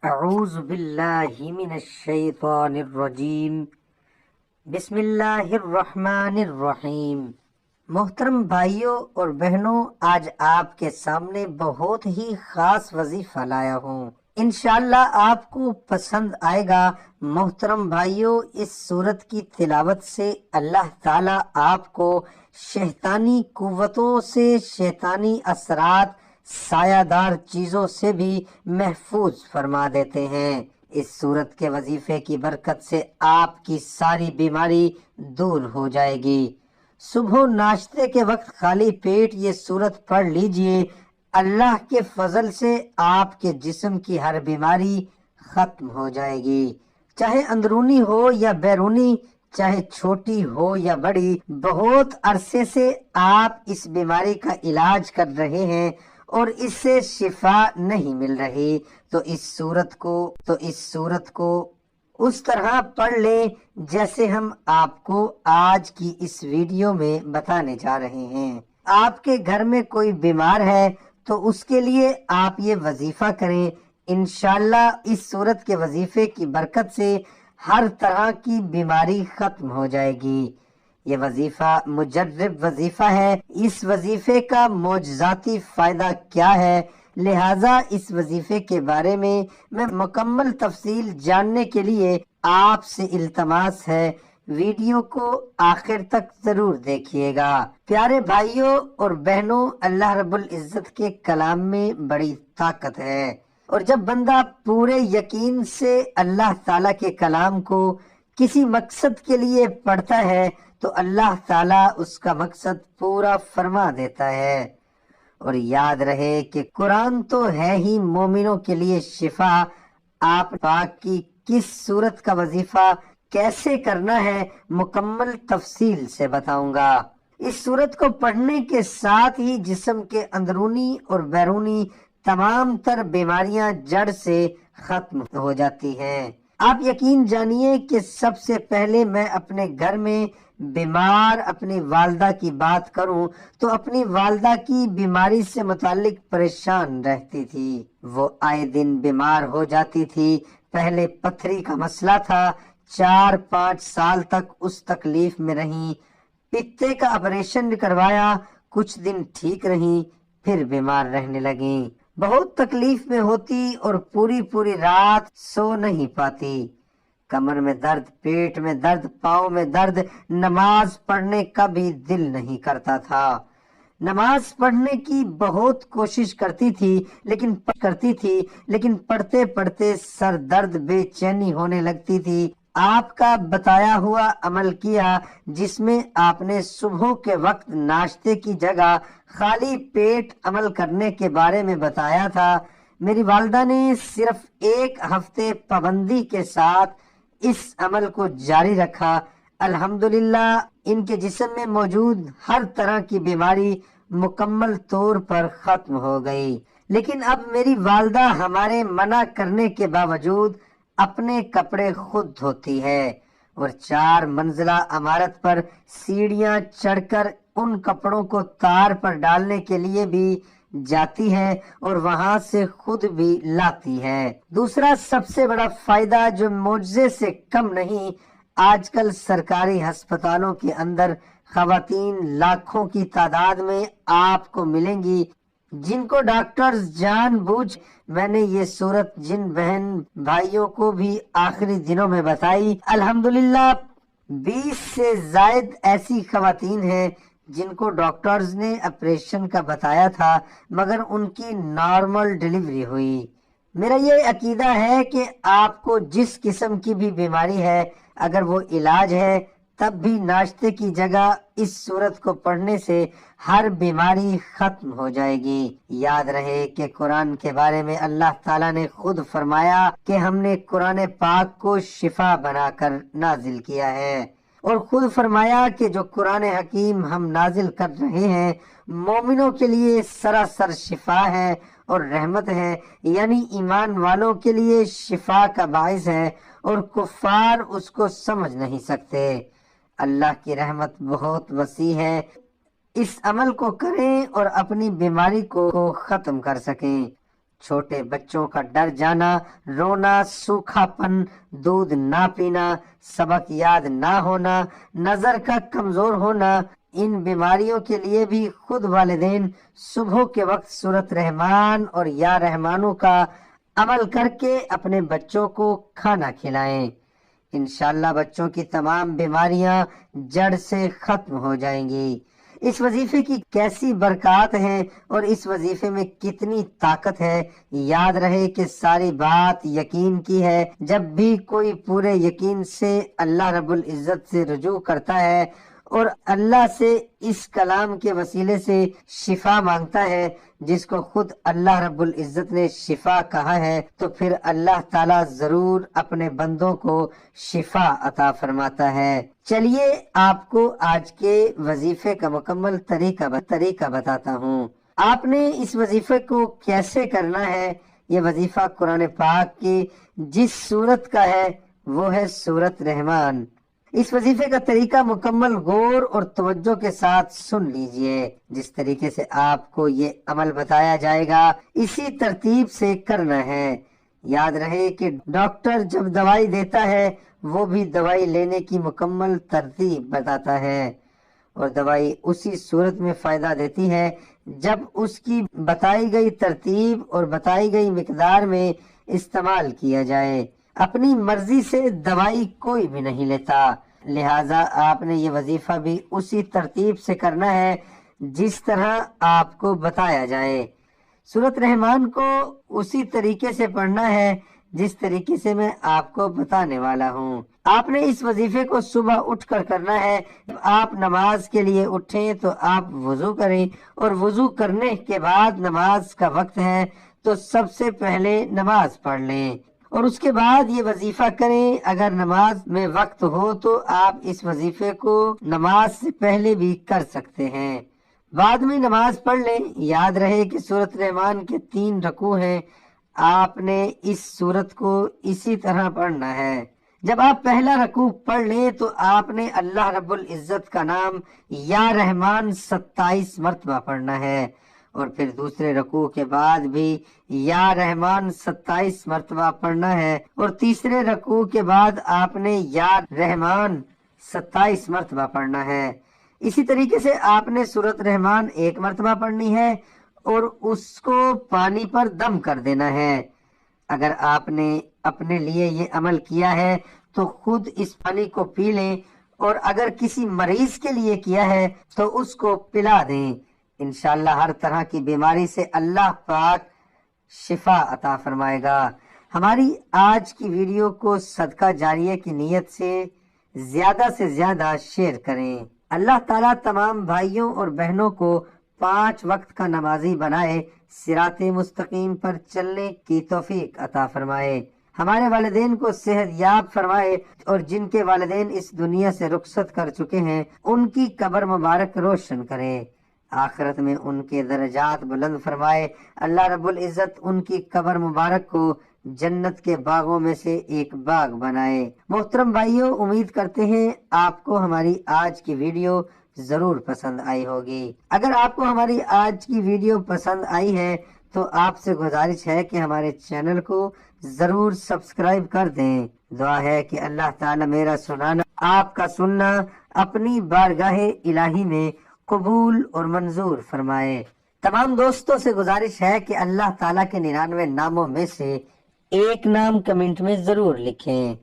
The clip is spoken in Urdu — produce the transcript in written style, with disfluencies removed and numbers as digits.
اعوذ باللہ من الشیطان الرجیم بسم اللہ الرحمن الرحیم۔ محترم بھائیوں اور بہنوں، آج آپ کے سامنے بہت ہی خاص وظیفہ لایا ہوں، انشاءاللہ آپ کو پسند آئے گا۔ محترم بھائیوں، اس سورت کی تلاوت سے اللہ تعالیٰ آپ کو شیطانی قوتوں سے، شیطانی اثرات، سایہ دار چیزوں سے بھی محفوظ فرما دیتے ہیں۔ اس سورت کے وظیفے کی برکت سے آپ کی ساری بیماری دور ہو جائے گی۔ صبح ناشتے کے وقت خالی پیٹ یہ سورت پڑھ لیجئے، اللہ کے فضل سے آپ کے جسم کی ہر بیماری ختم ہو جائے گی، چاہے اندرونی ہو یا بیرونی، چاہے چھوٹی ہو یا بڑی۔ بہت عرصے سے آپ اس بیماری کا علاج کر رہے ہیں اور اس سے شفا نہیں مل رہی، تو اس سورت کو اس طرح پڑھ لیں جیسے ہم آپ کو آج کی اس ویڈیو میں بتانے جا رہے ہیں۔ آپ کے گھر میں کوئی بیمار ہے تو اس کے لیے آپ یہ وظیفہ کریں، انشاءاللہ اس سورت کے وظیفے کی برکت سے ہر طرح کی بیماری ختم ہو جائے گی۔ یہ وظیفہ مجرب وظیفہ ہے۔ اس وظیفے کا معجزاتی فائدہ کیا ہے، لہٰذا اس وظیفے کے بارے میں مکمل تفصیل جاننے کے لیے آپ سے التماس ہے، ویڈیو کو آخر تک ضرور دیکھیے گا۔ پیارے بھائیوں اور بہنوں، اللہ رب العزت کے کلام میں بڑی طاقت ہے، اور جب بندہ پورے یقین سے اللہ تعالیٰ کے کلام کو کسی مقصد کے لیے پڑھتا ہے تو اللہ تعالیٰ اس کا مقصد پورا فرما دیتا ہے۔ اور یاد رہے کہ قرآن تو ہے ہی مومنوں کے لیے شفا۔ آپ پاک کی کس سورت کا وظیفہ کیسے کرنا ہے مکمل تفصیل سے بتاؤں گا۔ اس سورت کو پڑھنے کے ساتھ ہی جسم کے اندرونی اور بیرونی تمام تر بیماریاں جڑ سے ختم ہو جاتی ہیں۔ آپ یقین جانیے کہ سب سے پہلے میں اپنے گھر میں بیمار اپنی والدہ کی بات کروں تو اپنی والدہ کی بیماری سے متعلق پریشان رہتی تھی۔ وہ آئے دن بیمار ہو جاتی تھی۔ پہلے پتھری کا مسئلہ تھا، 4-5 سال تک اس تکلیف میں رہیں۔ پتے کا آپریشن کروایا، کچھ دن ٹھیک رہیں، پھر بیمار رہنے لگیں۔ بہت تکلیف میں ہوتی اور پوری رات سو نہیں پاتی۔ کمر میں درد، پیٹ میں درد، پاؤں میں درد، نماز پڑھنے کا بھی دل نہیں کرتا تھا۔ نماز پڑھنے کی بہت کوشش کرتی تھی لیکن پڑھتے پڑھتے سر درد، بے چینی ہونے لگتی تھی۔ آپ کا بتایا ہوا عمل کیا، جس میں آپ نے صبح کے وقت ناشتے کی جگہ خالی پیٹ عمل کرنے کے بارے میں بتایا تھا۔ میری والدہ نے صرف 1 ہفتے پابندی کے ساتھ اس عمل کو جاری رکھا۔ الحمدللہ ان کے جسم میں موجود ہر طرح کی بیماری مکمل طور پر ختم ہو گئی۔ لیکن اب میری والدہ ہمارے منع کرنے کے باوجود اپنے کپڑے خود دھوتی ہے اور 4 منزلہ عمارت پر سیڑھیاں چڑھ کر ان کپڑوں کو تار پر ڈالنے کے لیے بھی جاتی ہے اور وہاں سے خود بھی لاتی ہے۔ دوسرا سب سے بڑا فائدہ جو معجزے سے کم نہیں، آج کل سرکاری ہسپتالوں کے اندر خواتین لاکھوں کی تعداد میں آپ کو ملیں گی جن کو ڈاکٹرز جان بوجھ۔ میں نے یہ صورت جن بہن بھائیوں کو بھی آخری دنوں میں بتائی، الحمدللہ 20 سے زائد ایسی خواتین ہیں جن کو ڈاکٹرز نے آپریشن کا بتایا تھا مگر ان کی نارمل ڈیلیوری ہوئی۔ میرا یہ عقیدہ ہے کہ آپ کو جس قسم کی بھی بیماری ہے، اگر وہ علاج ہے، تب بھی ناشتے کی جگہ اس سورت کو پڑھنے سے ہر بیماری ختم ہو جائے گی۔ یاد رہے کہ قرآن کے بارے میں اللہ تعالیٰ نے خود فرمایا کہ ہم نے قرآن پاک کو شفا بنا کر نازل کیا ہے، اور خود فرمایا کہ جو قرآن حکیم ہم نازل کر رہے ہیں مومنوں کے لیے سراسر شفا ہے اور رحمت ہے، یعنی ایمان والوں کے لیے شفا کا باعث ہے اور کفار اس کو سمجھ نہیں سکتے۔ اللہ کی رحمت بہت وسیع ہے، اس عمل کو کریں اور اپنی بیماری کو ختم کر سکیں۔ چھوٹے بچوں کا ڈر جانا، رونا، سوکھاپن، دودھ نہ پینا، سبق یاد نہ ہونا، نظر کا کمزور ہونا، ان بیماریوں کے لیے بھی خود والدین صبح کے وقت سورۃ رحمان اور یا رحمانوں کا عمل کر کے اپنے بچوں کو کھانا کھلائیں۔ انشاءاللہ بچوں کی تمام بیماریاں جڑ سے ختم ہو جائیں گی۔ اس وظیفے کی کیسی برکات ہیں اور اس وظیفے میں کتنی طاقت ہے، یاد رہے کہ ساری بات یقین کی ہے۔ جب بھی کوئی پورے یقین سے اللہ رب العزت سے رجوع کرتا ہے اور اللہ سے اس کلام کے وسیلے سے شفا مانگتا ہے جس کو خود اللہ رب العزت نے شفا کہا ہے، تو پھر اللہ تعالیٰ ضرور اپنے بندوں کو شفا عطا فرماتا ہے۔ چلیے آپ کو آج کے وظیفے کا مکمل طریقہ بتاتا ہوں۔ آپ نے اس وظیفے کو کیسے کرنا ہے۔ یہ وظیفہ قرآن پاک کی جس سورت کا ہے وہ ہے سورۃ رحمان۔ اس وظیفے کا طریقہ مکمل غور اور توجہ کے ساتھ سن لیجئے۔ جس طریقے سے آپ کو یہ عمل بتایا جائے گا اسی ترتیب سے کرنا ہے۔ یاد رہے کہ ڈاکٹر جب دوائی دیتا ہے وہ بھی دوائی لینے کی مکمل ترتیب بتاتا ہے، اور دوائی اسی صورت میں فائدہ دیتی ہے جب اس کی بتائی گئی ترتیب اور بتائی گئی مقدار میں استعمال کیا جائے۔ اپنی مرضی سے دوائی کوئی بھی نہیں لیتا، لہٰذا آپ نے یہ وظیفہ بھی اسی ترتیب سے کرنا ہے جس طرح آپ کو بتایا جائے۔ سورۃ رحمان کو اسی طریقے سے پڑھنا ہے جس طریقے سے میں آپ کو بتانے والا ہوں۔ آپ نے اس وظیفے کو صبح اٹھ کر کرنا ہے۔ جب آپ نماز کے لیے اٹھیں تو آپ وضو کریں، اور وضو کرنے کے بعد نماز کا وقت ہے تو سب سے پہلے نماز پڑھ لیں اور اس کے بعد یہ وظیفہ کریں۔ اگر نماز میں وقت ہو تو آپ اس وظیفے کو نماز سے پہلے بھی کر سکتے ہیں، بعد میں نماز پڑھ لیں۔ یاد رہے کہ سورۃ رحمان کے 3 رکوع ہیں، آپ نے اس سورت کو اسی طرح پڑھنا ہے۔ جب آپ پہلا رکوع پڑھ لیں تو آپ نے اللہ رب العزت کا نام یا رحمان 27 مرتبہ پڑھنا ہے، اور پھر دوسرے رکوع کے بعد بھی یا رحمان 27 مرتبہ پڑھنا ہے، اور تیسرے رکوع کے بعد آپ نے یا رحمان 27 مرتبہ پڑھنا ہے۔ اسی طریقے سے آپ نے سورۃ رحمان 1 مرتبہ پڑھنی ہے اور اس کو پانی پر دم کر دینا ہے۔ اگر آپ نے اپنے لیے یہ عمل کیا ہے تو خود اس پانی کو پی لیں، اور اگر کسی مریض کے لیے کیا ہے تو اس کو پلا دیں۔ انشاءاللہ ہر طرح کی بیماری سے اللہ پاک شفا عطا فرمائے گا۔ ہماری آج کی ویڈیو کو صدقہ جاریہ کی نیت سے زیادہ شیئر کریں۔ اللہ تعالیٰ تمام بھائیوں اور بہنوں کو 5 وقت کا نمازی بنائے، صراط مستقیم پر چلنے کی توفیق عطا فرمائے، ہمارے والدین کو صحت یاب فرمائے، اور جن کے والدین اس دنیا سے رخصت کر چکے ہیں ان کی قبر مبارک روشن کرے، آخرت میں ان کے درجات بلند فرمائے۔ اللہ رب العزت ان کی قبر مبارک کو جنت کے باغوں میں سے ایک باغ بنائے۔ محترم بھائیوں، امید کرتے ہیں آپ کو ہماری آج کی ویڈیو ضرور پسند آئی ہوگی۔ اگر آپ کو ہماری آج کی ویڈیو پسند آئی ہے تو آپ سے گزارش ہے کہ ہمارے چینل کو ضرور سبسکرائب کر دیں۔ دعا ہے کہ اللہ تعالی میرا سنانا، آپ کا سننا اپنی بارگاہ الہی میں قبول اور منظور فرمائے۔ تمام دوستوں سے گزارش ہے کہ اللہ تعالیٰ کے 99 ناموں میں سے ایک نام کمنٹ میں ضرور لکھیں۔